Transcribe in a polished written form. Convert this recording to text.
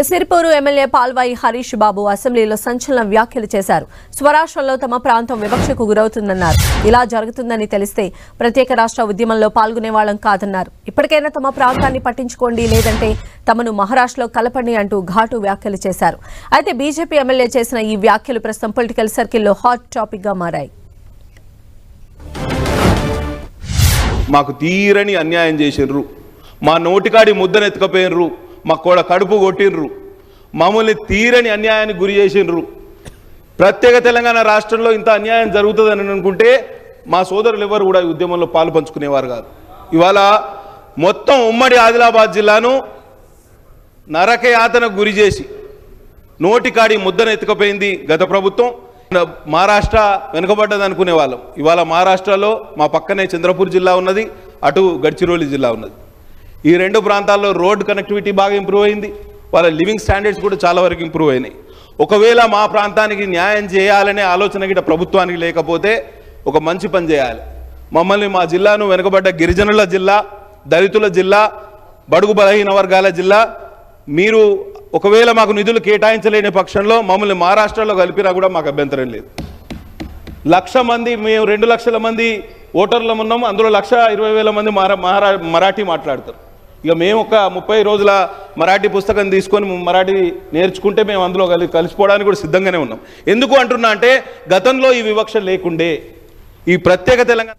Siripuru MLA Palvai Harish బాబు అసెంబ్లీలో సంచలన వ్యాఖ్యలు చేశారు. స్వరాష్ట్రంలో తమ ప్రాంతం వివక్షకు గురవుతుందన్నారు. ఇలా జరుగుతుందని తెలిస్తే ప్రత్యేక రాష్ట్ర ఉద్యమంలో పాల్గొనేవాళ్లం కాదన్నారు. ఇప్పటికైనా తమ ప్రాంతాన్ని పట్టించుకోండి, లేదంటే తమను మహారాష్ట్రలో కలపండి అంటూ ఘాటు వ్యాఖ్యలు చేశారు. అయితే బీజేపీ ఎమ్మెల్యే చేసిన ఈ వ్యాఖ్యలు ప్రస్తుతం పొలిటికల్ సర్కిల్లో హాట్ టాపిక్ గా మారాయి. మాకు తీరని అన్యాయం చేసిర్రు, మా నోటికాడి ముద్దనెత్తుకపోయినరు, మా కడుపు కొట్టినరు, మమ్మల్ని తీరని అన్యాయానికి గురి చేసినరు. ప్రత్యేక తెలంగాణ రాష్ట్రంలో ఇంత అన్యాయం జరుగుతుందని అనుకుంటే మా సోదరులు ఎవరు కూడా ఈ ఉద్యమంలో పాలు పంచుకునేవారు కాదు. ఇవాళ మొత్తం ఉమ్మడి ఆదిలాబాద్ జిల్లాను నరకయాతనకు గురి చేసి నోటికాడి ముద్దనెత్తుకపోయింది గత ప్రభుత్వం. మహారాష్ట్ర వెనుకబడ్డది అనుకునే వాళ్ళం. ఇవాళ మహారాష్ట్రలో మా పక్కనే చంద్రపూర్ జిల్లా ఉన్నది, అటు గడ్చిరోలి జిల్లా ఉన్నది. ఈ రెండు ప్రాంతాల్లో రోడ్ కనెక్టివిటీ బాగా ఇంప్రూవ్ అయింది, వాళ్ళ లివింగ్ స్టాండర్డ్స్ కూడా చాలా వరకు ఇంప్రూవ్ అయినాయి. ఒకవేళ మా ప్రాంతానికి న్యాయం చేయాలనే ఆలోచన గిట్ట ప్రభుత్వానికి లేకపోతే ఒక మంచి పని చేయాలి. మమ్మల్ని, మా జిల్లాను వెనుకబడ్డ గిరిజనుల జిల్లా, దళితుల జిల్లా, బడుగు బలహీన వర్గాల జిల్లా, మీరు ఒకవేళ మాకు నిధులు కేటాయించలేని పక్షంలో మమ్మల్ని మహారాష్ట్రలో కలిపినా కూడా మాకు అభ్యంతరం లేదు. 1,00,000 మంది, మేము 2 లక్షల మంది ఓటర్లు ఉన్నాము, అందులో 1,20,000 మంది మరాఠీ మాట్లాడతారు. ఇక మేము ఒక 30 రోజుల మరాఠీ పుస్తకం తీసుకొని మరాఠీ నేర్చుకుంటే మేము అందులో కలిసిపోవడానికి కూడా సిద్ధంగానే ఉన్నాం. ఎందుకు అంటున్నా అంటే గతంలో ఈ వివక్ష లేకుండే ఈ ప్రత్యేక తెలంగాణ